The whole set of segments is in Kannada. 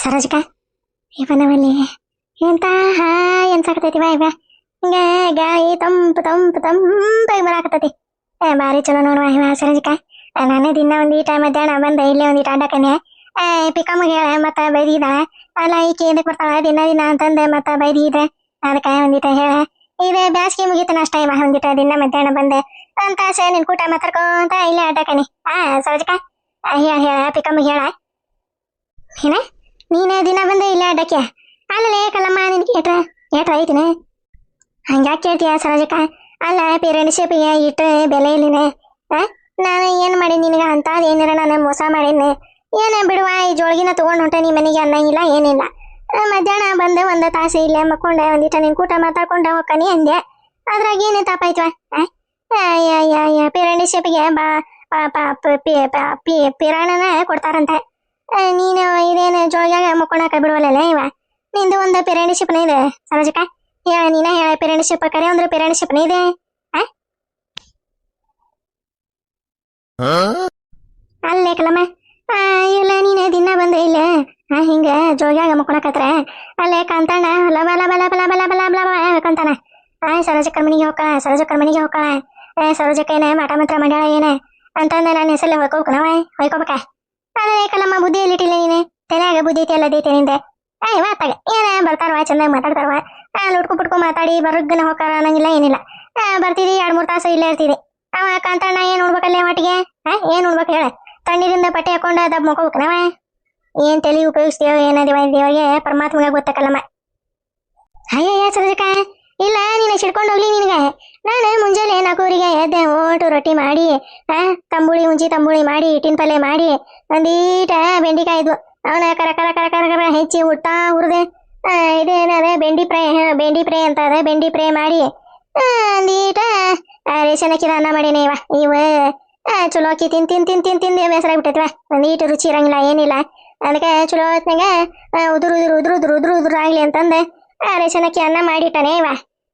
ಸರೋಜಕ ಇವನವಲ್ಲಿ ಎಂತ ಎನ್ಸಾಕತೈತಿ ಬಾ ಇವ ಹಿಂಗೆ ಗಾಳಿ ತಂಪು ತಂಪು ತಂಪಾಗಿ ಬರಾಕತೈತಿ. ಭಾರಿ ಚಲೋ ನೋಡುವ ಇವ ಸರೋಜಕ. ನಾನೇ ದಿನ ಒಂದೀಟ ಮಧ್ಯಾಹ್ನ ಬಂದೆ ಇಲ್ಲೇ ಒಂದೀಟ ಅಡ್ಡಕನೆ ಪಿಕಮ್ಮಗೆ ಹೇಳ ಮತ್ತ ಬೈದಿದ್ದಾಳೆ. ಅಲ್ಲ ಈಕೆ ಇದಕ್ಕೆ ಬರ್ತಾಳ ದಿನ ದಿನ ಅಂತಂದೆ ಮತ್ತ ಬೈದಿದೆ ಅದಕ್ಕೆ ಒಂದೀಟ ಹೇಳ ಇದೇ ಬ್ಯಾಸ್ಗೆ ಮುಗಿತನ ಅಷ್ಟ ಇವ ಒಂದೀಟ ದಿನ ಮಧ್ಯಾಹ್ನ ಬಂದೆ ಅಂತ ನಿನ್ ಕೂಟ ಮಾತಾಡ್ಕೊಂತ ಇಲ್ಲೇ ಅಡ್ಡಕನಿ. ಸರೋಜಕ ಹೇಳ ಹೇಳ ಪಿಕಮ್ಮಗೆ ಹೇಳ ಏನ ನೀನೇ ದಿನ ಬಂದೆ ಇಲ್ಲೇ ಅಡ್ಡಕ್ಕೆ ಅಲ್ಲೇ ಕಲ್ಲಮ್ಮ ನಿನ್ಗೆ ಏಟ್ರ ಐತಿನ ಹಂಗ್ಯಾಕೆ ಕೇಳ್ತೀಯ ಸರೋಜಕ? ಅಲ್ಲ ಪೇರೆಂಟ್ಶಿಪ್ಗೆ ಇಟ್ಟು ಬೆಲೆ ಇಲ್ಲಿನೆ. ನಾನು ಏನು ಮಾಡಿ ನಿನಗೆ ಅಂತ ಏನಾರ ನಾನು ಮೋಸ ಮಾಡೀನಿ ಏನ ಬಿಡುವ ಈ ಜೋಳಗಿನ ತೊಗೊಂಡು ಹೊಂಟೆ ನಿಮ್ಮ ಮನೆಗೆ ಅನ್ನಂಗಿಲ್ಲ ಏನಿಲ್ಲ. ಮಧ್ಯಾಹ್ನ ಬಂದೆ ಒಂದು ತಾಸು ಇಲ್ಲೇ ಮಕ್ಕೊಂಡೆ ಒಂದಿಟ ನಿನ್ ಕೂಟ ಮಾತಾಡ್ಕೊಂಡೆ ಹೋಗ್ಕನಿ ಅಂದೆ ಅದ್ರಾಗ ಏನೇ ತಾಪಾಯ್ತವ? ಪೇರೆಂಟ್ಶಿಪ್ಗೆ ಪಿರಾಣನ ಕೊಡ್ತಾರಂತೆ. ನೀನು ಇದೇನು ಜೋಳಿಗಾಗ ಮಕ್ಕೊಳಕ ಬಿಡುವಲ್ಲ ಇವ ನಿಂದು ಒಂದು ಪೇರೆಂಟ್ಶಿಪ್ನ ಇದೆ ಸರೋಜಕ. ಹೇಳ ನೀನ ಹೇಳ ಪೇರೆಂಟ್ಶಿಪ್ ಕರೆ ಅಂದ್ರೆ ಪೇರೆಂಟ್ಶಿಪ್ನ ಇದೆ. ಅಲ್ಲೇ ಕಲಮ್ಮ ಇಲ್ಲ ನೀನು ದಿನ ಬಂದೆ ಇಲ್ಲ ಹಿಂಗ ಜೋಗ್ಯಾಗ ಮಕ್ಕೊಳಕತ್ರ ಅಲ್ಲೇ ಕಾಂತಾಣ ಲಬ ಲಬ ಲಬ ಲಬ ಲಬ ಲಬ ಲಬ ಕಂತಾನ. ಸರೋಜಕ್ಕನ ಮನೆಗೆ ಹೋಗ್ಕಳ ಸರೋಜಕ್ಕನ ಮನೆಗೆ ಹೋಗ್ಕಳ ಸರೋಜಕ್ಕ ಏನ ಮಾಟ ಮಾತ್ರ ಮಾಡ್ಯಾಳ ಏನ ಅಂತಂದ ನಾನು ಹೆಸರಲ್ಲೇ ಹೊಯ್ಕೋಬೇಕನವ ಹೊಯ್ಕೋಬೇಕ. ಅದೇ ಕಲಮ್ಮ ಬುದ್ಧಿ ಎಲ್ಲಿಟ್ಟಿಲ್ಲ ನೀನೆ ತಲೆಯಾಗ ಬುದ್ಧಿ ಐತಿ ಎಲ್ಲ ದೈತೆ ನಿಂದೆ. ಮಾತಾಗ ಏನ ಬರ್ತಾರವ ಚಂದಾಗ ಮಾತಾಡ್ತಾರವ ಲುಟ್ಕು ಪುಟ್ಕು ಮಾತಾಡಿ ಬರಗ್ಗನ ಹೋಗಾರ ಅನ್ನಂಗಿಲ್ಲ ಏನಿಲ್ಲ. ಬರ್ತೀರಿ 2-3 ತಾಸು ಇಲ್ಲೇ ಇರ್ತೀರಿ. ಅವ ಕಾಂತಣ್ಣ ಏನ್ ನೋಡ್ಬೇಕಲ್ಲೇ ಮಟ್ಟಿಗೆ ಏನ್ ನೋಡ್ಬೇಕು ಹೇಳ? ತಣ್ಣೀರಿಂದ ಬಟ್ಟೆ ಹಾಕೊಂಡ ದಬ್ ಮಕ್ಕೋಬೇಕನವ ಏನ್ ತಲೆ ಉಪಯೋಗಿಸ್ತೇವ ಏನ ದೇವರಿಗೆ ಪರಮಾತ್ಮಗೆ ಗೊತ್ತಕ್ಕಲ್ಲಮ್ಮ. ಅಯ್ಯಯ್ಯ ಸರೋಜಕ ಇಲ್ಲ ನೀನು ಸಿಡ್ಕೊಂಡು ಹೋಗ್ಲಿ ನಿನಗೆ. ನಾನು ಮುಂಜಾನೆ 4 ಎದ್ದೆ ಓಟು ರೊಟ್ಟಿ ಮಾಡಿ ತಂಬುಳಿ ಮುಂಚಿ ತಂಬುಳಿ ಮಾಡಿ ಹಿಟ್ಟಿನ ಪಲ್ಯ ಮಾಡಿ ಒಂದೀಟ ಬೆಂಡಿಕಾಯಿ ಇದ್ವು ಅವನ ಕರ ಕರ ಕರ ಕರ ಕರ ಹೆಚ್ಚಿ ಊಟ ಹುರಿದೆ. ಇದೇನದ ಬೆಂಡಿ ಫ್ರೈ ಅಂತ ಅದ ಬೆಂಡಿ ಫ್ರೈ ಮಾಡಿ ಒಂದೀಟ ರೇಷನ್ ಅಕ್ಕಿದ ಅನ್ನ ಮಾಡೇನೆ ಇವ ಚಲೋ ಅಕ್ಕಿ ತಿಂದು ಬೇಸರಾಗ್ಬಿಟ್ಟೈತಿವ ಒಂದೀಟು ರುಚಿ ಇರಂಗಿಲ್ಲ ಏನಿಲ್ಲ. ಅದಕ್ಕೆ ಚಲೋ ಹೊತ್ನಾಗ ಉದುರು ಆಗ್ಲಿ ಅಂತಂದೆ ರೇಷನ್ ಅಕ್ಕಿ ಅನ್ನ ಮಾಡಿಟ್ಟಾನೆ ಇವ.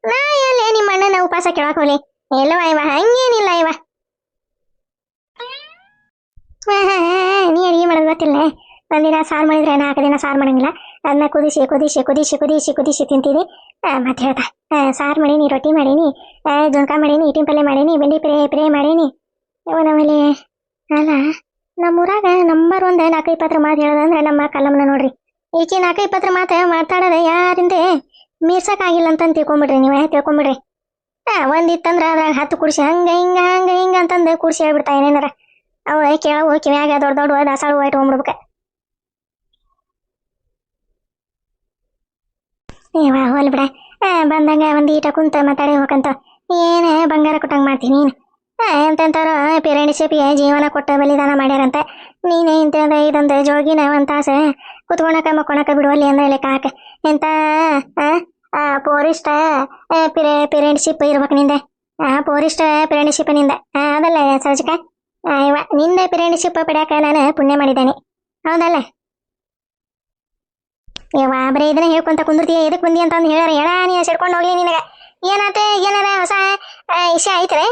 ನಾ ಎಲ್ಲೇ ನಿಮ್ಮ ಅಣ್ಣನ ಉಪವಾಸ ಕೇಳಕ್ ಹೋಗ್ಲಿ ಎಲ್ಲವ ಇವ ಹಂಗೇನಿಲ್ಲ ಇವ. ನೀ ಅಡಿಗೆ ಮಾಡೋದು ಗೊತ್ತಿಲ್ಲ. ಒಂದಿನ ಸಾರು ಮಾಡಿದ್ರೆ 4 ದಿನ ಸಾರು ಮಾಡಂಗಿಲ್ಲ. ಅದನ್ನ ಕುದಿಸಿ ತಿಂತೀನಿ. ಮತ್ತೆ ಹೇಳ್ತಾ ಸಾರು ಮಾಡೀನಿ ರೊಟ್ಟಿ ಮಾಡೀನಿ ಜುಣ್ಕ ಮಾಡೀನಿ ಹಿಟ್ಟಿನ ಪಲ್ಯ ಮಾಡೀನಿ ಬೆಂಡಿ ಪ್ರೇ ಮಾಡೀನಿ. ನಮ್ಮಲ್ಲಿ ಅಲ್ಲ ನಮ್ಮೂರಾಗ ನಂಬರ್ 1 4-20 ಮಾತು ಹೇಳೋದಂದ್ರೆ ನಮ್ಮ ಕಲ್ಲಮ್ಮನ ನೋಡ್ರಿ. ಈಕಿ 4-20 ಮಾತು ಮಾತಾಡೋದು ಯಾರಿಂದ ಮೀರ್ಸಕ್ಕಾಗಿಲ್ಲ ಅಂತಂದು ತಿಳ್ಕೊಂಬಿಡ್ರಿ ನೀವು ತಿಳ್ಕೊಂಬಿಡ್ರಿ. ಒಂದಿತ್ತಂದ್ರೆ ಅದ್ರಾಗ 10 ಕುಡಿಸಿ ಹಂಗ ಹಿಂಗ ಅಂತಂದು ಕುಡಿಸಿ ಹೇಳ್ಬಿಡ್ತಾ ಏನೇನಾರ ಅವ ಕೇಳವು ಕಿವ್ಯಾಗ ದೊಡ್ಡ ದಾಸಾಳು ಇಟ್ಕೊಂಡ್ಬಿಡ್ಬೇಕ. ಹೋಲ್ ಬಿಡ ಬಂದಂಗ ಒಂದೀಟ ಕುಂತ ಮಾತಾಡಿ ಹೋಗಂತ ಏನೇ ಬಂಗಾರ ಕೊಟ್ಟಂಗೆ ಮಾಡ್ತೀನಿ ನೀನು. ಎಂತೆಂಥವ್ರು ಪೇರೆಂಟ್ಶಿಪ್ಗೆ ಜೀವನ ಕೊಟ್ಟ ಬಲಿದಾನ ಮಾಡ್ಯಾರಂತೆ. ನೀನೇ ಇಂಥದ್ದು ಇದೊಂದು ಜೋಗಿನ ಒಂದು ತಾಸು ಕುತ್ಕೊಳಕ ಮಕ್ಕೊಳಕ ಬಿಡುವಲ್ಲಿ ಅಂದ್ರೆ ಲೆಕ್ಕ ಹಾಕ. ಎಂತ ಪೋರಿಷ್ಟ ಪೇರೆಂಟ್ಶಿಪ್ ಇರ್ಬೇಕು ನಿಂದೆ. ಪೋರಿಷ್ಟ ಪೇರೆಂಟ್ಶಿಪ್ ನಿಂದ ಅದಲ್ಲ ಸರೋಜಕ. ಇವ ನಿಂದ ಪೇರೆಂಟ್ಶಿಪ್ ಪಡ್ಯಾಕ ನಾನು ಪುಣ್ಯ ಮಾಡಿದ್ದೇನೆ ಹೌದಲ್ಲ? ಬರೀ ಇದನ್ನ ಹೇಳ್ಕೊಂತ ಕುಂದಿರ್ತೀಯ ಎದಕ್ ಬಂದಿ ಅಂತಂದು ಹೇಳ ನೀ ಸಿಡ್ಕೊಂಡು ಹೋಗ್ಲಿ ನಿನಗೆ ಏನಾತೆ ಏನಾರ ಹೊಸ ವಿಷಯ ಐತದೆ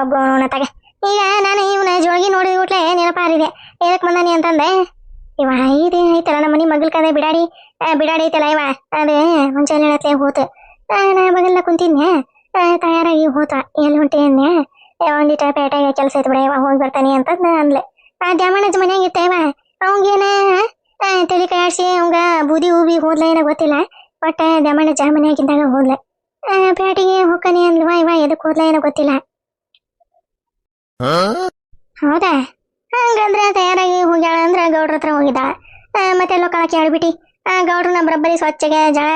ಒಬ್ಬನತ್ತಾಗ. ಈಗ ನಾನು ಇವನ ಜೋಗಿ ನೋಡಿದ ಕೂಟ್ಲೆ ನೆನಪಾರಿದೆ ಎದಕ್ ಬಂದಾನಿ ಅಂತಂದೆ. ಇವ ಇದೆ ಐತಲ್ಲ ನಮ್ಮ ಮನೆ ಮಗಲ್ ಕದೆ ಬಿಡಾಡಿ ಐತಲ್ಲ ಇವ ಅದೇ ಮುಂಚೆಲ್ಲ ಹೇಳತ್ಲೆ ಹೋತು. ನಾ ಮಗಲ್ನ ಕುಂತಿದ್ನೆ ತಯಾರಾಗಿ ಹೋತ ಎಲ್ಲಿ ಹೊಂಟೇನೆ ಒಂದಿಟ ಪೇಟೆಗೆ ಕೆಲಸ ಐತೆ ಬಿಡ ಇವ ಹೋಗಿ ಬರ್ತಾನೆ ಅಂತಂದು ಅಂದ್ಲೆ. ದ್ಯಾಮಣ್ಣಜ್ ಮನ್ಯಾಗ ಇತ್ತ ಇವ ಅವಂಗೇನ ತಲೆ ಕೈಯಾಡ್ಸಿ ಅವಂಗ ಬೂದಿ ಹೂಬಿ ಹೋದ್ಲ ಏನೋ ಗೊತ್ತಿಲ್ಲ. ಒಟ್ಟ ದ್ಯಾಮಣ್ಣಜ ಮನ್ಯಾಗಿದ್ದಾಗ ಹೋದ್ಲೆ ಪೇಟೆಗೆ ಹೋಗ್ಕನಿ ಅಂದ್ವಾ ಇವ ಎದಕ್ ಹೋದ್ಲ ಏನೋ ಗೊತ್ತಿಲ್ಲ. ಹೌದಾ? ಹಂಗಂದ್ರೆ ತಯಾರಾಗಿ ಹೋಗ್ಯಾಳ ಅಂದ್ರ ಗೌಡ್ರ ಹತ್ರ ಹೋಗಿದ್ದಾಳ. ಮತ್ತೆ ಲೋಕಾಳ ಕೇಳ್ಬಿಟ್ಟಿ ಗೌಡ್ರನ್ನ ಬರಬ್ಬರಿ ಸ್ವಚ್ಛಗೆ ಜಳ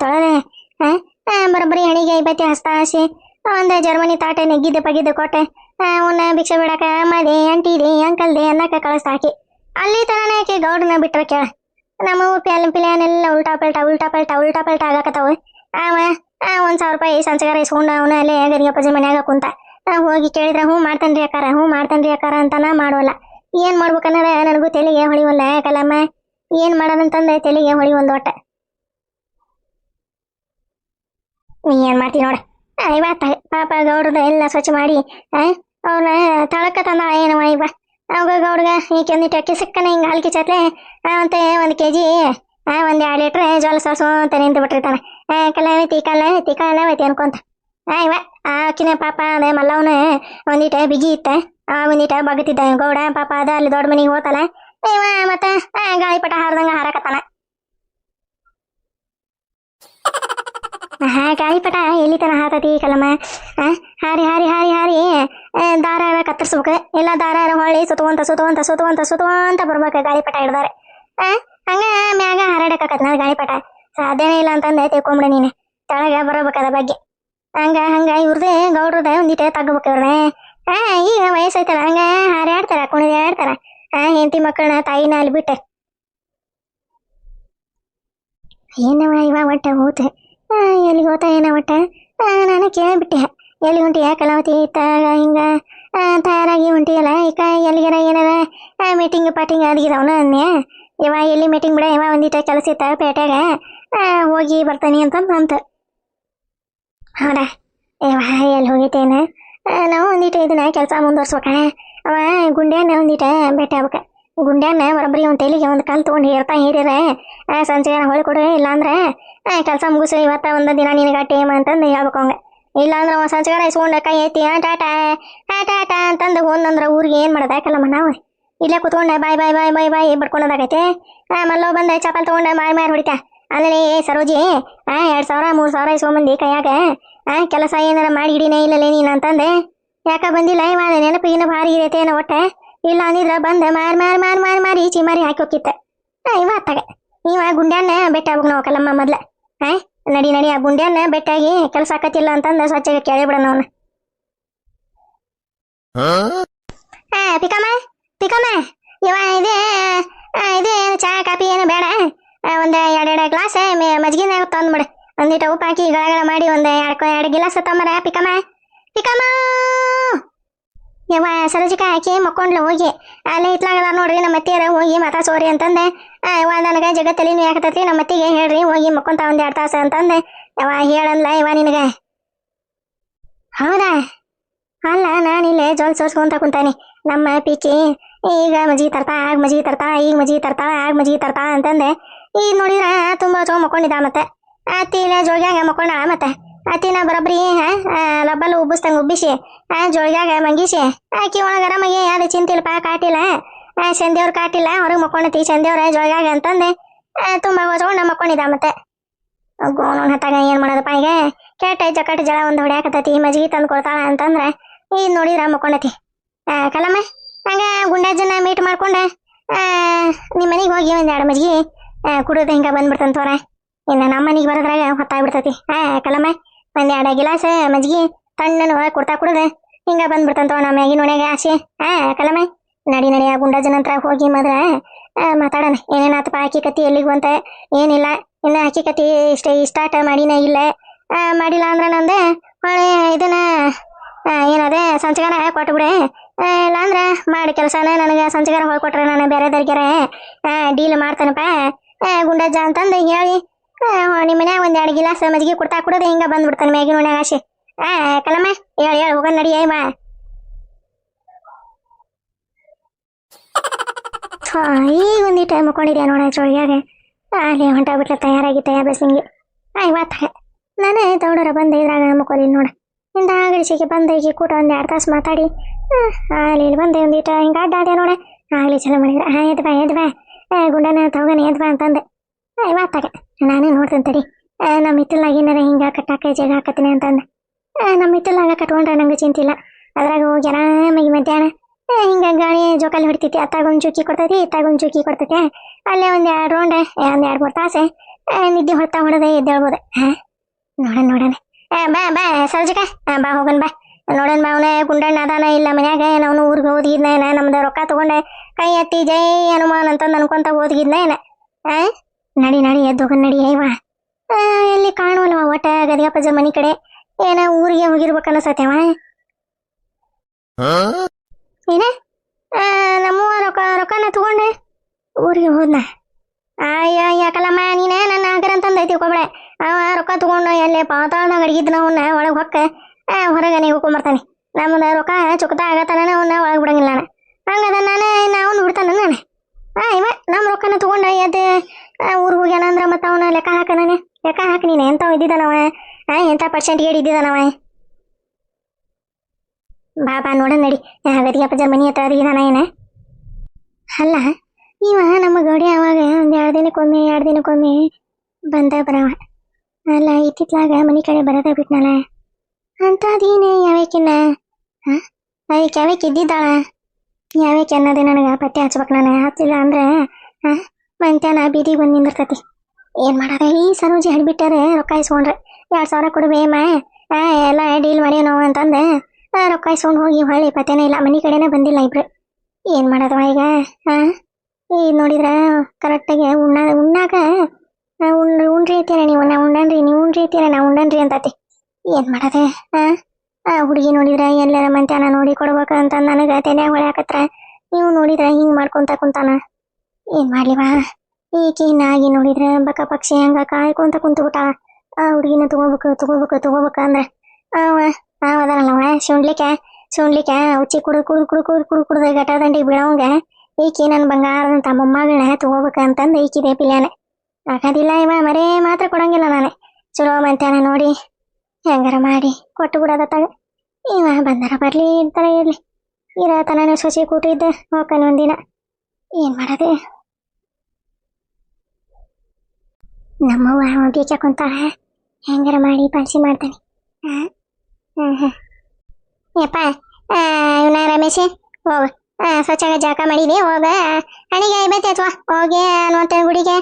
ತೊಳೆದೆ ಬರಬ್ಬರಿ ಹಣಿಗೆ ಬತ್ತಿ ಹಸ್ತ ಹಾಸಿ ಒಂದು ಜರ್ಮನಿ ತಾಟ ನೆಗ್ಗಿದ್ದೆ ಪಗಿದ್ದು ಕೊಟ್ಟೆ ಅವನ್ನ ಭಿಕ್ಷೆ ಬಿಡಕ ಅಮ್ಮದೆ ಅಂಟಿದೆ ಅಂಕಲ್ದೆ ಅನ್ನಕ ಕಳಿಸ್ತಾಕಿ. ಅಲ್ಲಿ ತನನೇ ಆಕಿ ಗೌಡ್ರನ್ನ ಬಿಟ್ರೆ ಕೇಳ ನಮ್ಮ ಪ್ಯಾನ್ನೆಲ್ಲ ಉಲ್ಟಾ ಪಲ್ಟಾ ಆಗಕತ್ತಾವ. $1,000 ರೂಪಾಯಿ ಸಂಚಗಾರ ಇಸ್ಕೊಂಡು ಅವನ ಅಲ್ಲೇ ಗರಿಗಪ್ಪಜಿ ಮನ್ಯಾಗ ಕುಂತ. ಹೋಗಿ ಕೇಳಿದ್ರೆ ಹ್ಞೂ ಮಾಡ್ತೇನ್ರಿ ಅಕ್ಕಾರ ಅಂತಾನ ಮಾಡೋಲ್ಲ. ಏನ್ ಮಾಡ್ಬೇಕನ್ನೋದ ನನಗೂ ತೆಲಿಗೆ ಹೊಳಿವಲ್ಲ ಕಲಮ್ಮ. ಏನ್ ಮಾಡೋದಂತಂದ್ರೆ ತೆಲಿಗೆ ಹೊಳಿವಲ್ದು ಒಟ್ಟ. ನೀ ಏನ್ ಮಾಡ್ತಿ ನೋಡ ಇವತ್ತ ಪಾಪ ಗೌಡ್ರದ ಎಲ್ಲ ಸ್ವಚ್ಛ ಮಾಡಿ ಅವ್ರನ್ನ ತಳಕ ತಂದ ಏನವ ಇವ ಅವಾಗ ಗೌಡ್ಗ ಈಕೆ ಒಂದಿಟ್ಟು ಅಕ್ಕಿ ಸಿಕ್ಕನ ಹಿಂಗೆ ಹಾಲು ಕಿಚ್ಚತ್ಲೆ ಅಂತ 1 kg 1-2 ಲೀಟ್ರ್ ಜೋಳ ಸಾಸು ಅಂತ ನಿಂತು ಬಿಟ್ಟಿರ್ತಾನೆ. ಕಲಾವತಿ ಅನ್ಕೊಂತ ಇವ ಆಕಿನ ಪಾಪ ಅದೇ ಮಲ್ಲವನ ಒಂದಿಟ ಬಿಗಿ ಇತ್ತ ಒಂದಿಟ ಬಗತಿದ್ದ ಗೌಡ ಪಾಪ ಅದ ಅಲ್ಲಿ ದೊಡ್ಡ ಮನಿಗೆ ಹೋತಲ್ಲ ಇವ ಮತ್ತ ಗಾಳಿಪಟ ಹಾರ್ದಂಗ ಹಾರಕತ್ತಾನ. ಗಾಳಿಪಟ ಎಲ್ಲಿ ತನ ಹಾತತಿ ಕಲಮ್ಮ? ಹಾರಿ ಹಾರಿ ಹಾರಿ ಹಾರಿ ದಾರ ಕತ್ತರಿಸ್ಬೇಕು, ಇಲ್ಲ ದಾರ ಹೊಳ್ಳಿ ಸುತ್ತುವಂತ ಬರ್ಬೇಕು ಗಾಳಿಪಟ ಹಿಡ್ದಾರೆ. ಹಂಗ ಮ್ಯಾಗ ಹಾರಾಡಕತ್ ನಾಳೆ ಗಾಳಿಪಟ ಸಾಧ್ಯನೇ ಇಲ್ಲ ಅಂತಂದೆ ತಿಳ್ಕೊಂಬಿಡ ನೀನು. ತೆಳಗ ಬರಬೇಕದ ಬಗ್ಗೆ ಹಂಗ ಇವ್ರದೇ ಗೌಡ್ರದ ಒಂದಿಟ್ಟೆ ತಗೋಬೇಕು ಇವ್ರನ್ನೇ. ಈಗ ವಯಸ್ಸೈತಲ್ಲ ಹಂಗ ಹಾರಾಡ್ತಾರ ಕುಣಿದೆ ಆಡ್ತಾರ. ಹೆಂಡತಿ ಮಕ್ಕಳನ್ನ ತಾಯಿನ ಅಲ್ಲಿ ಬಿಟ್ಟೆ ಏನವ ಇವ ಒಟ್ಟ ಹೋತ ಎಲ್ಲಿಗೆ ಹೋತ ಏನ ಒಟ್ಟ ನಾನು ಕೇಳಿಬಿಟ್ಟೆ ಎಲ್ಲಿ ಹೊಂಟಿಯ ಕಲಾವತಿ ಇತ್ತಾಗ ಹಿಂಗ ತಯಾರಾಗಿ ಹೊಂಟಿಯಲ್ಲ ಈಗ ಎಲ್ಲಿಗಾರ ಏನಾರ ಮೀಟಿಂಗ್ ಪಾಟಿಂಗ್ ಆದಿಗಿದವನ ಅನ್ಯ ಇವ ಎಲ್ಲಿ ಮೀಟಿಂಗ್ ಬಿಡ ಇವ ಒಂದಿಟ ಕೆಲಸ ಇತ್ತ ಪೇಟೆಗ ಹೋಗಿ ಬರ್ತಾನೆ ಅಂತ ಹೌದಾ ಇವ ಎಲ್ಲಿ ಹೋಗಿತ್ತೇನ? ನಾವು ಒಂದಿಟ ಇದನ್ನ ಕೆಲಸ ಮುಂದುವರ್ಸ್ಬೇಕ. ಅವ ಗುಂಡ್ಯಾನ ಒಂದಿಟ ಭೇಟಿ ಆಗ್ಬೇಕ. ಗುಂಡ್ಯಾನ ಬರಬ್ರಿ ಒಂದು ತೈಲಿಗೆ ಒಂದು ಕಾಲು ತೊಗೊಂಡು ಹೇರಿದ್ರೆ ಸಂಜೆ ಹೊಳಿ ಕೊಡು, ಇಲ್ಲಾಂದ್ರೆ ಕೆಲಸ ಮುಗಿಸಿ ಇವತ್ತ ಒಂದು ದಿನ ನಿನಗ ಟೇಮ್ ಅಂತಂದು ಹೇಳ್ಬೇಕು ಅವಂಗ. ಇಲ್ಲಾಂದ್ರೆ ಅವ ಸಂಜೆಗಾರ ಇಸ್ಕೊಂಡ ಕೈ ಎತ್ತಿ ಟಾಟಾ ಟಾಟಾ ಅಂತಂದು ಹೋದಂದ್ರೆ ಊರಿಗೆ ಏನು ಮಾಡೋದು ಯಾಕಲ್ಲಮ್ಮ ನಾವು ಇಲ್ಲೇ ಕುತ್ಕೊಂಡೆ ಬಾಯ್ ಬಡ್ಕೊಳೋದಾಗೈತೆ. ಮಲ್ಲೋ ಬಂದ ಚಪಾಲ್ ತೊಗೊಂಡೆ ಮಾರಿ ಹೊಡಿತಾ ಅಲ್ಲಿ ಸರೋಜಿ 2,000-3,000 ಇಸ್ಕೊಂಬಂದಿ ಕೈಯಾಗ ಕೆಲಸ ಏನಾರ ಮಾಡಿ ಹಿಡಿನೇ ಇಲ್ಲಲೇ ನೀನು ಅಂತಂದೆ. ಯಾಕ ಬಂದಿಲ್ಲ ಇವಾಗ ನೆನಪಿಗಿನ ಭಾರಿ ಇರೈತೆ ಏನೋ ಒಟ್ಟೆ ಇಲ್ಲ ಅಂದಿದ್ರ ಬಂದ ಮಾರಿ ಚಿಮಾರಿ ಹಾಕಿ ಹೋಗಿತ್ತ. ಇವ ಅತ್ತಾಗ ಇವ ಗುಂಡ್ಯಾನ ಬೆಟ್ಟ ಆಗ್ಬೇಕು ನಾವು ಕಲ್ಲಮ್ಮ ಮೊದ್ಲ. ನಡಿ ಆ ಗುಂಡ್ಯಾನ ಬೆಟ್ಟಾಗಿ ಕೆಲಸ ಆಕತಿಲ್ಲ ಅಂತಂದ ಸ್ವಚ್ಛಗೆ ಕೇಳಿಬಿಡೋಣ ಅವನು. ಪಿಕಮ್ಮ ಇವ ಇದೇ ಚಾ ಕಾಫಿ ಏನು ಬೇಡ, ಒಂದು 2 ಗ್ಲಾಸ್ ಮಜ್ಜಿಗೆನಾಗ ತಂದ್ಬಿಡ, ಒಂದಿಟ್ಟು ಉಪ್ಪು ಹಾಕಿ ಗಳ ಮಾಡಿ ಒಂದು 2 ಗಿಲಾಸ್ ತಂಬರ ಪಿಕಮ್ಮ. ಯವ್ವ ಸರೋಜಿಕ ಆಕಿ ಮಕ್ಕೊಂಡ್ಲು ಹೋಗಿ ಅಲ್ಲೇ ಇತ್ಲಾಗದ ನೋಡ್ರಿ ನಮ್ಮ ಅತ್ತಿಯರ ಹೋಗಿ ಮಾತಾಡ್ಸೋರಿ ಅಂತಂದೆ. ನನಗೆ ಜಗತ್ತಲ್ಲಿ ಯಾಕತೈತಿ ನಮ್ಮ ಅತ್ತಿಗೆ ಹೇಳ್ರಿ ಹೋಗಿ ಮಕ್ಕೊಂತ 1-2 ತಾಸು ಅಂತಂದೆ. ಯವ್ವ ಹೇಳಲ್ಲ ಇವ ನಿನಗೆ. ಹೌದಾ ಅಲ್ಲ ನಾನಿಲ್ಲೇ ಜೋಲ್ ಸೋರ್ಸ್ಕೊಂತ ಕುಂತಾನೆ ನಮ್ಮ ಪಿಕ್ಕಿ ಈಗ ಮಜ್ಜಿಗೆ ತರ್ತಾ ಆಗ ಮಜ್ಜಿಗೆ ತರ್ತಾ ಈಗ ಮಜ್ಜಿಗೆ ತರ್ತಾ ಆಗ ಮಜ್ಜಿಗೆ ತರ್ತಾ ಅಂತಂದೆ. ಈಗ ನೋಡಿದ್ರ ತುಂಬ ಮಕ್ಕೊಂಡಿದ್ದ ಮತ್ತೆ ಅತ್ತಿ ಇಲ್ಲ ಜೋಗ್ಯಾಗ ಮಕ್ಕೊಂಡ ಮತ್ತೆ ಅತ್ತಿನ ಬರಬ್ರಿ ಲಬ್ಬಲು ಉಬ್ಬಿಸ್ತಂಗ ಉಬ್ಬಿಸಿ ಜೋಳ್ಗ್ಯಾಗ ಮಂಗಿಸಿ ಆಕಿ ಒಳಗರ ಮಗೆ ಯಾವ್ದು ಚಿಂತಿಲ್ಪ ಕಾಟಿಲ್ಲ ಸಂದೇವ್ರ ಕಾಟಿಲ್ಲ ಹೊರಗೆ ಮಕ್ಕೊಂಡತಿ ಸಂದೇವ್ರ ಜೋಳ್ಗ್ಯಾಗ ಅಂತಂದೆ. ತುಂಬ ಹೊಚ್ಕೊಂಡ ಮಕ್ಕೊಂಡಿದ್ದ ಮತ್ತೆ ಗೋಣ ಹತ್ತಾಗ ಏನ್ ಮಾಡೋದಪ್ಪ ಈಗ ಕೆಟ್ಟ ಜಕಟ್ ಜಳ ಒಂದು ಹೊಡ್ಯಾಕತೈತಿ ಮಜ್ಜಿಗೆ ತಂದು ಕೊಡ್ತಾಳ ಅಂತಂದ್ರೆ ಈಗ ನೋಡಿದ್ರ ಮಕ್ಕೊಂಡತಿ. ಕಲಮ್ಮ ಹಂಗ ಗುಂಡಾಜನ ಮೀಟ್ ಮಾಡ್ಕೊಂಡ ನಿಮ್ಮ ಮನೆಗೆ ಹೋಗಿ 1-2 ಮಜ್ಜಿಗೆ ಕುಡಿದು ಹಿಂಗ ಬಂದ್ಬಿಡ್ತಂತವ್ರ. ಇನ್ನು ನಮ್ಮ ಮನೆಗೆ ಬರೋದ್ರಾಗ ಹೊತ್ತಾಗ್ಬಿಡ್ತೈತಿ. ಕಲಮ್ಮ 1-2 ಗಿಲಾಸ್ ಮಜ್ಜಿಗೆ ತಣ್ಣನ ಕೊಡ್ತಾ ಕುಡಿದು ಹಿಂಗ ಬಂದ್ಬಿಡ್ತಂತವ ನಮ್ಮ ಮ್ಯಾಗಿನ ಒಣಗ ಆಸೆ. ಕಲಮ್ಮ ನಡಿ ಆ ಗುಂಡಾಜನ ಹತ್ರ ಹೋಗಿ ಮಾತ್ರ ಮಾತಾಡೋಣ ಏನೇನಾತಪ್ಪ ಹಾಕಿಕತಿ ಎಲ್ಲಿಗೆ ಬಂತ ಏನಿಲ್ಲ ಇನ್ನು ಹಾಕಿಕತಿ ಸ್ಟಾರ್ಟ್ ಮಾಡಿನೇ ಇಲ್ಲ ಮಾಡಿಲ್ಲ ಅಂದ್ರೆ ನಂದೆ ಹೊಳೆ ಇದನ್ನ ಏನದೆ ಸಂಚಗಾರ ಕೊಟ್ಬಿಡೆ, ಇಲ್ಲಾಂದ್ರೆ ಮಾಡಿ ಕೆಲಸನ ನನಗೆ ಸಂಚಗಾರ ಹೋಗ್ಕೊಟ್ರೆ ನಾನು ಬೇರೆದವ್ರಿಗಾರ ಡೀಲ್ ಮಾಡ್ತಾನಪ್ಪ ಗುಂಡಜ್ಜ ಅಂತಂದು ಹೇಳಿ ನಿಮ್ಮ ಮನ್ಯಾಗ 1-2 ಗಿಲಾಸ್ ಮಜ್ಜಿಗೆ ಕೊಡ್ತಾ ಕುಡೋದು ಹಿಂಗ ಬಂದ್ಬಿಡ್ತಾನೆ ಮ್ಯಾಗಿನ ಒಣಗ ಆಸೆ. ಕಲಮ್ಮ ಹೇಳಿ ಹೋಗ ನಡಿ ಮಾ. ಈಗ ಒಂದಿಟ್ಟು ಮುಕ್ಕೊಂಡಿದ್ಯಾ ನೋಡ ಚೋಳಿಯಾಗ ಅಲ್ಲಿ ಹೊಂಟಾಗ್ಬಿಟ್ಲ ತಯಾರಾಗಿ ಬೇಸಿಂಗಿ ಇವತ್ತಾಗ ನಾನು ದೌಡರ ಬಂದೆ ಇದ್ರಾಗ ಮುಕ್ಕೋಲಿ ನೋಡ ಇಂದ ಆಗಡಿಸಿಗೆ ಬಂದೆ ಈಗ ಕೂಟ 1-2 ತಾಸು ಮಾತಾಡಿ ಅಲ್ಲಿ ಬಂದೆ ಒಂದಿಟ್ಟು ಹಿಂಗೆ ಅಡ್ಡಾಡ್ಯ ನೋಡ ಆಗಲಿ ಚಲೋ ಮಾಡಿದ್ರೆ ಎದ್ ಬಾ ಗುಂಡನ ತಗೋನೆ ಎದ್ ಬಾ ಅಂತಂದೆ. ಇವತ್ತಾಗ ನಾನೇ ನೋಡ್ತೇನೆ ತಡಿ ನಮ್ಮ ಹಿತ್ತಲಾಗ ಏನಾರ ಹಿಂಗೆ ಕಟ್ಟಾಕ ಜಾಗ ಹಾಕತ್ತೀನಿ ಅಂತಂದೆ. ನಮ್ಮ ಹಿತ್ತಲಾಗ ಕಟ್ಕೊಂಡ್ರೆ ನಂಗೆ ಚಿಂತಿಲ್ಲ, ಅದ್ರಾಗ ಹೋಗಿ ಆರಾಮಾಗಿ ಮಧ್ಯಾಹ್ನ ಹಿಂಗೆ ಗಾಳಿ ಜೋಕಾಲಿ ಹೊಡಿತೈತಿ, ಅತ್ತಾಗೊಂದು ಚುಕ್ಕಿ ಕೊಡ್ತೈತಿ ಇತ್ತಾಗೊಂದು ಚುಕ್ಕಿ ಕೊಡ್ತೈತಿ, ಅಲ್ಲೇ 1-2 ರೌಂಡ್ 1-2-3 ತಾಸು ನಿದ್ದೆ ಹೊಡೆದೇ ಎದ್ದೇಳ್ಬೋದು. ನೋಡೋಣ ಬಾ ಸರೋಜಿಕ ಬಾ ಹೋಗೋಣ ಬಾ ನೋಡೋಣ ಬಾ. ಅವನ ಗುಂಡಣ್ಣ ಅದಾನ ಇಲ್ಲ ಮನ್ಯಾಗ ಅವನು ಊರಿಗೆ ಹೋದ್ಗಿದ್ನ ನಮ್ದು ರೊಕ್ಕ ತಗೊಂಡೆ ಕೈ ಎತ್ತಿ ಜೈ ಹನುಮಾನ್ ಅಂತಂದು ಅನ್ಕೊಂತ ಹೋದ್ಗಿದ್ನ ನಡಿ ಎದ್ದು ಹೋಗೋಣ ನಡಿ. ಇವ ಎಲ್ಲಿ ಕಾಣುವಲ್ವ ಒಟ್ಟ ಗದಿಗಪ್ಪಜ ಮನಿ ಕಡೆ ಏನ ಊರಿಗೆ ಹೋಗಿರ್ಬೇಕು ಅನಸತ್ತೇವ. ಏನ ನಮ್ಮ ರೊಕ್ಕನ ತಗೊಂಡೆ ಊರಿಗೆ ಹೋದ್ನ. ಯಾಕಲ್ಲಮ್ಮ ನೀನೇ ನನ್ನ ಆಗರ ಅಂತಂದು ತಿಳ್ಕೊಬೇಡ. ಅವ ರೊಕ್ಕ ತಗೊಂಡು ಎಲ್ಲೇ ಪಾತಾಳದಾಗ ಅಡಗಿದ್ನ ಅವನ್ನ ಒಳಗೆ ಹೊಕ್ಕ ಹೊರಗೆ ನೀವು ಹೋಗ್ಕೊಂಬರ್ತಾನೆ. ನಮ್ಮದು ರೊಕ್ಕ ಚುಕ್ತಾ ಆಗತ್ತಾನ ಅವನ್ನ ಒಳಗೆ ಬಿಡಂಗಿಲ್ಲ ನಾನು. ಹಂಗದ ನಾವು ಬಿಡ್ತಾನ ನಾನು ಇವ ನಮ್ಮ ರೊಕ್ಕನ ತಗೊಂಡ ಎದ್ದು ಊರಿಗೆ ಹೋಗ್ಯಾನ ಅಂದ್ರೆ ಮತ್ತೆ ಅವನ ಲೆಕ್ಕ ಹಾಕ ನಾನು ಲೆಕ್ಕ ಹಾಕಿ ನೀನು ಎಂಥವ್ ಇದ್ದಿದ್ದಾನವ ಎಂಥ ಪರ್ಸೆಂಟ್ಗೇಡ್ ಇದ್ದಿದ್ದಾನವ ಬಾ ನೋಡ ನಡಿ ಗದಿಗೆಪ್ಪ ಜರ್ಮನಿ ಹತ್ರ ಅದಿಗಿದಾನ ಏನ ಅಲ್ಲ ಇವ ನಮ್ಮ ಗೌಡಿ ಅವಾಗ ಒಂದು 2 ದಿನಕ್ಕೊಮ್ಮೆ ಬಂದ ಬರವ ಅಲ್ಲ ಇತ್ತಿತ್ಲಾಗ ಮನೆ ಕಡೆ ಬರೋದ ಬಿಟ್ನಲ್ಲ ಅಂಥದೇನೆ ಯಾವ್ಯಾಕಿನ್ನ ಅದಕ್ಕೆ ಯಾವ್ಯಾಕೆ ಇದ್ದಿದ್ದಾಳ ಯಾವ್ಯಾಕೆ ಅನ್ನೋದೇ ನನಗೆ ಪತ್ತೆ ಹಚ್ಬೇಕು ನಾನು ಹಚ್ಚಿಲ್ಲ ಅಂದ್ರೆ ಮಂತ್ಯಾನ ಬೀದಿಗೆ ಬಂದು ನಿಂದಿರ್ತತಿ ಏನು ಮಾಡೋದ ಈ ಸರೋಜಿ ಹಡ್ಬಿಟ್ಟಾರೆ ರೊಕ್ಕ ಇಸ್ಕೊಂಡ್ರೆ 2,000 ಕೊಡ್ಬೇಮ್ಮ ಎಲ್ಲ ಡೀಲ್ ಮಾಡ್ಯಾವ ನಾವು ಅಂತಂದು ರೊಕ್ಕ ಇಸ್ಕೊಂಡು ಹೋಗಿ ಹೊಳ್ಳಿ ಪತ್ತೇನೇ ಇಲ್ಲ ಮನೆ ಕಡೆನೇ ಬಂದಿಲ್ಲ ಇಬ್ರು ಏನು ಮಾಡೋದವ ಈಗ ಈಗ ನೋಡಿದ್ರೆ ಕರೆಕ್ಟಾಗಿ ಉಣ್ಣಾಕ ಉಣ್ರಿ ಐತೀರ ನೀವು ನಾ ಉಣ್ಣನ್ರಿ ನೀವು ಉಣ್ರಿ ಐತೀರ ನಾ ಉಣ್ಣನ್ರಿ ಅಂತತಿ ಏನು ಮಾಡೋದೆ ಹುಡುಗಿ ನೋಡಿದ್ರೆ ಎಲ್ಲರ ಮಂತ್ಯಾನ ನೋಡಿ ಕೊಡ್ಬೇಕು ಅಂತ ನನಗೆ ತಲೆ ಹೊಳ್ಯಾಕತ್ರ ನೀವು ನೋಡಿದ್ರೆ ಹಿಂಗೆ ಮಾಡ್ಕೊಂತ ಕುಂತಾನ ಏನು ಮಾಡ್ಲಿವಾ ಈಕಿ ನಾಗಿ ನೋಡಿದ್ರೆ ಬಕ್ಕ ಪಕ್ಷಿ ಹಂಗ ಕಾಯ್ಕೊಂತ ಕುಂತು ಆ ಹುಡುಗಿನ ತಗೋಬೇಕು ಅಂದ್ರೆ ಅದಲ್ಲವ ಸುಣ್ಲಿಕ್ಕೆ ಉಚ್ಚಿ ಕುಡ್ದು ಗಟ ದಂಡಿಗೆ ಬೀಳವಂಗ ಈಕಿ ನನ್ನ ಬಂಗಾರದಂತ ಮೊಮ್ಮಗಳನ್ನ ತಗೋಬೇಕಂತಂದು ಈಕಿದೆ ಪಿಲ್ಯಾನ ಆಗೋದಿಲ್ಲ ಇವ ಮರೇ ಮಾತ್ರ ಕೊಡಂಗಿಲ್ಲ ನಾನು ಚಲೋ ಮಂತ್ಯಾನ ನೋಡಿ ಹೆಂಗಾರ ಮಾಡಿ ಕೊಟ್ಟು ಬಿಡೋದತ್ತಾಗ ಇವ ಬಂದಾರ ಬರಲಿ ಇರ್ತಾರ ಇರಲಿ ಇರತನ ಸೊಸಿ ಕೂಟಿದ್ದ ಹೋಗ್ತಾನೆ ಒಂದಿನ ಏನು ಮಾಡೋದೆ ನಮ್ಮವ್ವ ಬೀಚ ಕುಂತಾಳ ಹೆಂಗಾರ ಮಾಡಿ ಪಾಲಿಸಿ ಮಾಡ್ತಾನೆ ಯಪ್ಪ ಇವನ ರಮೇಶ್ ಹೋಗ ಸ್ವಚ್ಛಾಗ ಜಾಕ ಮಾಡಿದಿ ಹೋಗ ಹಣಿಗೆ ಐಬತ್ತಿ ಅಥವಾ ಹೋಗಿ ಅನ್ನುವಂಥ ಗುಡಿಗೆ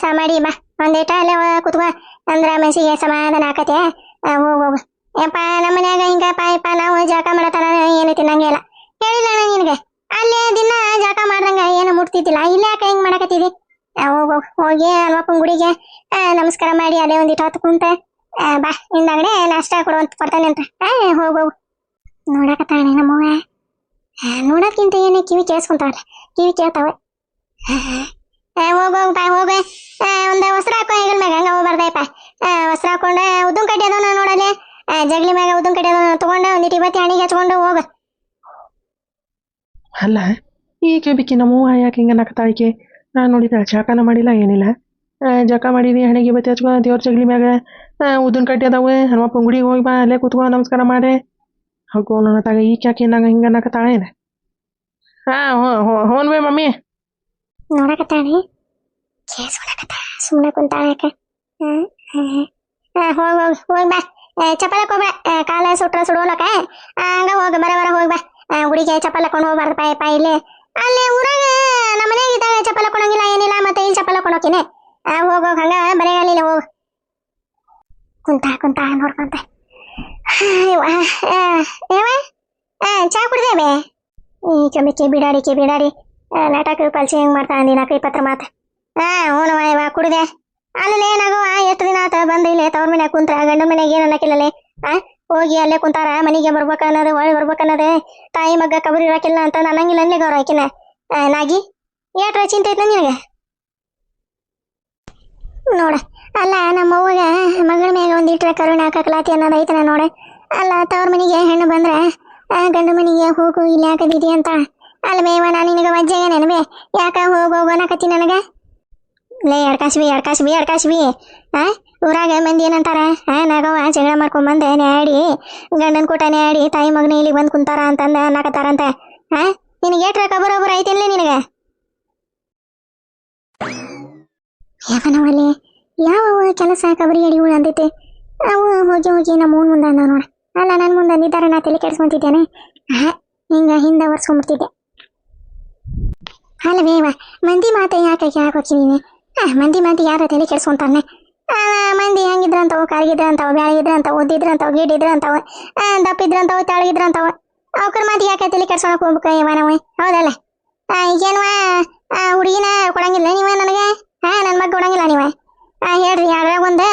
ಸಾ ಮಾಡಿ ಬಾ ಒಂದೇಟ ಅಲ್ಲೇ ಕುತ್ಕೋ ಅಂದ್ರ ಮನಸ್ಸಿಗೆ ಸಮಾಧಾನ ಆಕತೆ ಹೋಗು ಯಪ್ಪ ನಮ್ಮ ಮನ್ಯಾಗ ಹಿಂಗ ಪಾಯಪ್ಪ ನಾವು ಜಾಕ ಮಾಡತಾರ ಏನು ತಿನ್ನಂಗೆ ಇಲ್ಲ ಹೇಳಿಲ್ಲ ನಾನು ನಿನಗೆ ಅಲ್ಲೇ ದಿನ ಜಾಕ ಮಾಡ್ದಂಗ ಏನು ಮುಟ್ತಿದ್ದಿಲ್ಲ ಇಲ್ಲೇ ಯಾಕೆ ಹಿಂಗೆ ಮಾಡಕತ್ತಿದಿ ಹೋಗಿ ಅಲ್ವಪ್ಪನ ಗುಡಿಗೆ ನಮಸ್ಕಾರ ಮಾಡಿ ಅಲ್ಲೇ ಒಂದಿಟ್ಟು ಹೊತ್ತು ಕುಂತ ಬಾ ಹಿಂದಾಗಡೆ ನಾಷ್ಟ ಕೊಡ್ತಾನೆ ಅಂತ ಹೋಗು ನೋಡಕತ್ತಾಳೆ ನಮ್ಮವ್ವ ನೋಡೋದ್ಕಿಂತ ಏನೇ ಕಿವಿ ಕೇಳಿಸ್ಕೊಂತಾವಲ್ಲ ಕಿವಿ ಕೇಳ್ತಾವೆ ಹೋಗ ಒಂದು ವಸ್ತ್ರ ಹಾಕೋ ಹೆಗಲ ಮ್ಯಾಗ ಹಂಗ ಹೋಗ್ಬಾರ್ದಪ್ಪ ವಸ್ತ್ರ ಹಾಕೊಂಡೆ ಉದ್ದುನ್ ಕಡ್ಡಿ ಅದನ್ನ ನೋಡಲೆ ಜಗ್ಲಿ ಮ್ಯಾಗ ಉದ್ದುನ್ ಕಡ್ಡಿ ಅದನ್ನ ತಗೊಂಡೆ ಒಂದಿಟ್ಟು ಇವತ್ತಿ ಹಣಿಗೆ ಹಚ್ಕೊಂಡು ಹೋಗ ಅಲ್ಲ ಈಕೆ ಬಿಕ್ಕಿ ನಮ್ಮವ್ವ ಯಾಕೆ ಹಿಂಗೆ ನಕ್ಕತಾಳಿಕೆ ನಾನು ನೋಡಿದ್ರೆ ಜಾಕನ ಮಾಡಿಲ್ಲ ಏನಿಲ್ಲ ಜಾಕ ಮಾಡಿದಿ ಹಣಿಗೆ ಬತ್ತಿ ಹಚ್ಕೊ ದೇವ್ರ ಜಗ್ಲಿ ಮ್ಯಾಗ ಉದ್ದಿನ ಕಡ್ಡಿ ಅದಾವೆ ಹನುಮಪ್ಪನ ಗುಡಿಗೆ ಹೋಗಿ ಬಾ ಅಲ್ಲೇ ಕೂತ್ಕೊ ನಮಸ್ಕಾರ ಮಾಡಿ ಹೋಗೋ ನೋಡತ್ತಾಗ ಈಕೆ ಯಾಕೆ ನಂಗೆ ಹಿಂಗೆ ನಕ್ಕತಾಳೆ ಏನು ಹೋನ್ವೇ ಮಮ್ಮಿ ನೋಡಕತ್ತಾಳೆ ಸುಮ್ಮನೆ ಕುಂತಾಳೆ ಯಾಕೆ ಹೋಗಿ ಬಾ ಚಪ್ಪಲಕ್ಕೆ ಹೋಗ್ಬೇಡ ಕಾಲ ಸುಡೋಲಕ ಹಂಗ ಹೋಗಿ ಬರ ಹೋಗಿ ಬಾ ಹುಡುಗಿ ಚಪ್ಪಲ್ ಹಾಕೊಂಡು ಹೋಗ್ಬಾರ್ದು ಪಾಯಪ್ಪ ಇಲ್ಲಿ ಅಲ್ಲಿ ಊರಾಗ ನಮ್ಮ ಮನೆಯಾಗ ಇದ್ದಾಗ ಚಪ್ಪಲ್ ಹಾಕೊಳಂಗಿಲ್ಲ ಏನಿಲ್ಲ ಮತ್ತೆ ಇಲ್ಲಿ ಚಪ್ಪಲ್ ಹಾಕೊಂಡೋಕಿನಿ ಹೋಗೋ ಹಂಗ ಬರೆಗಾಲಿಲ್ಲ ಹೋಗು ಕುಂತ ನೋಡ್ಕೊಂತ ಚಾ ಕುಡ್ದೇವೆ ಈ ಚೊಂಬಿಕೆ ಬಿಡಾಡಿ ನಾಟಕ ಕಲ್ಸಿ ಹೆಂಗ್ ಮಾಡ್ತಾ ಅಂದಿನ ಕೈ ಪತ್ರ ಮಾತು ಹ್ಞೂ ಇವ ಕುಡ್ದೆ ಅಲ್ಲಿ ಏನಾಗೋ ಎಷ್ಟು ದಿನ ಆತ ಬಂದು ಇಲ್ಲೇ ತವ್ರ ಮನ್ಯಾಗ ಕುಂತ್ರ ಗಂಡ ಮನೆಯಾಗ ಏನು ಅನ್ನಕ್ಕಿಲ್ಲಲೆ ಹೋಗಿ ಅಲ್ಲೇ ಕುಂತಾರ ಮನೆಗೆ ಬರ್ಬೇಕನ್ನೋದು ಒಳ್ಳೆ ಬರ್ಬೇಕನ್ನೋದು ತಾಯಿ ಮಗ್ಗ ಕಬರಿ ಇರಾಕಿಲ್ಲ ಅಂತ ಅನ್ನಂಗಿಲ್ಲ ಅನ್ಲಿ ಗೌರವ ಆಕಿನ ನಾಗಿ ಏಟ್ರ ಚಿಂತೆ ಐತೆ ನಿನಗೆ ನೋಡ ಅಲ್ಲ ನಮ್ಮ ಅವ್ವಗ ಮಗಳ ಮ್ಯಾಗ ಒಂದಿಟ್ರೆ ಕರುಣೆ ಹಾಕಲಾತಿ ಅನ್ನೋದು ಐತನ ನೋಡ ಅಲ್ಲ ತವ್ರ ಮನೆಗೆ ಹೆಣ್ಣು ಬಂದ್ರೆ ಗಂಡು ಮನೆಗೆ ಹೋಗು ಇಲ್ಲಿ ಯಾಕದಿದಿ ಅಂತ ಅಲ್ಲ ಬೇವ ನಾನು ನಿನಗೆ ವಜ್ಜೆಗೆ ನೆನಬೇ ಯಾಕ ಹೋಗು ಅನ್ನಕತ್ತಿ ನನಗೆ ಲೇ ಎಡ್ಕಾಶ್ವಿ ಊರಾಗ ಮಂದಿ ಏನಂತಾರ ನಾಗವ ಜಗಳ ಮಾಡ್ಕೊಂಬಂದೆ ನ್ಯಾಡಿ ಗಂಡನ ಕೂಟ ನ್ಯಾಡಿ ತಾಯಿ ಮಗನ ಇಲ್ಲಿಗೆ ಬಂದು ಕುಂತಾರ ಅಂತಂದ ಅನ್ನಕತ್ತಾರಂತ ನಿನಗೆ ಏಟ್ರ ಕಬರೊಬ್ಬರು ಐತಿಲ್ಲ ನಿನಗೆ ಯಾವನವಲ್ಲಿ ಯಾವ ಕೆಲಸ ಕಬರಿ ಅಡಿಗಳು ಅಂದೈತೆ ಅವು ಹೋಗಿ ನಮ್ಮ ಊನ್ ಮುಂದೆ ಅಂದ ನೋಡ ಅಲ್ಲ ನನ್ನ ಮುಂದೆ ಅಂದಿದ್ದಾರ ನಾ ತಲೆ ಕೆಡಿಸ್ಕೊಂತಿದ್ದೇನೆ ಹಿಂಗ ಹಿಂದೆ ಒರ್ಸ್ಕೊಂಡ್ಬಿಡ್ತಿದ್ದೆ ಅಲ್ಲವೇವ ಮಂದಿ ಮಾತು ಯಾಕೆ ಹಾಕೋಚಿ ನೀನು ಮಂದಿ ಮಾತು ಯಾರ ತಲೆ ಕೆಡಿಸ್ಕೊಂತಾನೆ ಮಂದಿ ಹೆಂಗಿದ್ರಂತವು ಕರಗಿದ್ರಂತವು ಬ್ಯಾಳಿಗಿದ್ರಂತವು ಓದಿದ್ರಂತವು ಗೀಡಿದ್ರಂತವು ದಪ್ಪಿದ್ರಂತವು ತೆಳಗಿದ್ರಂತವು ಅವ್ಕರ ಮಾತು ಯಾಕೆ ತಲೆ ಕೆಡ್ಸೋಣಕ್ಕೆ ಹೋಗ್ಬೇಕು ಇವ ನಾವು ಹೌದಲ್ಲ ಈಗೇನುವ ಹುಡುಗಿನ ಕೊಡಂಗಿಲ್ಲ ನೀವ ನನಗೆ ನನ್ನ ಮಗ ಕೊಡಂಗಿಲ್ಲ ನೀವ ಹೇಳ್ರಿ ಯಾವ್ಯಾವ ಒಂದು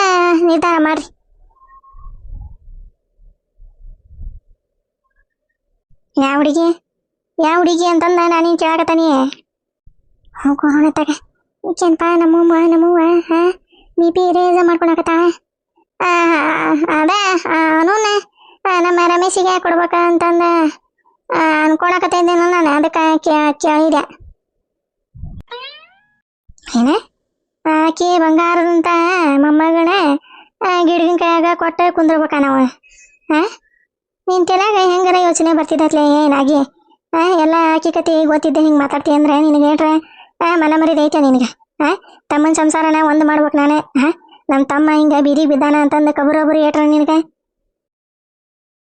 ನಿರ್ಧಾರ ಮಾಡ್ರಿ ಯಾವ ಹುಡುಗಿ ಅಂತಂದ ನಾನೇನು ಕೇಳಾಕತ್ತಾನಿ ಹೋಗೋಣ ತಗ ಈಕೆನ್ಪ ನಮ್ಮವ್ವ ಬಿ ಪಿ ರೇಸ ಮಾಡ್ಕೊಳಕತ್ತಾಳ ಅದೇ ಅವನೂನ ನಮ್ಮ ರಮೇಶಿಗೆ ಕೊಡ್ಬೇಕ ಅಂತಂದ ಅನ್ಕೊಳಕತ್ತಿದ್ದೇನೋ ನಾನು ಅದಕ್ಕೆ ಕೇಳಿದೆ. ಏನ ಆಕಿ ಬಂಗಾರದಂತ ಮೊಮ್ಮಗನ ಗಿಡಗಿನ ಕೈಯಾಗ ಕೊಟ್ಟು ಕುಂದ್ರಬೇಕ ನಾವು. ನಿನ್ ತಲೆಯಾಗ ಹೆಂಗಾರ ಯೋಚನೆ ಬರ್ತಿದ್ದತ್ಲೆ ಏನಾಗಿ ಎಲ್ಲ ಆಕಿ ಕತಿ ಗೊತ್ತಿದ್ದೆ ಹಿಂಗೆ ಮಾತಾಡ್ತಿ ಅಂದ್ರೆ ನಿನಗೆ ಏನ್ರ ಮನ ಮರಿದ ಐತೆ ನಿನಗೆ. ತಮ್ಮನ ಸಂಸಾರನ ಒಂದು ಮಾಡ್ಬೇಕು ನಾನೇ. ನಮ್ಮ ತಮ್ಮ ಹಿಂಗೆ ಬೀದಿಗೆ ಬಿದ್ದಾನ ಅಂತಂದು ಕಬುರೊಬ್ಬರು ಏಟ್ರ ನಿನಗೆ.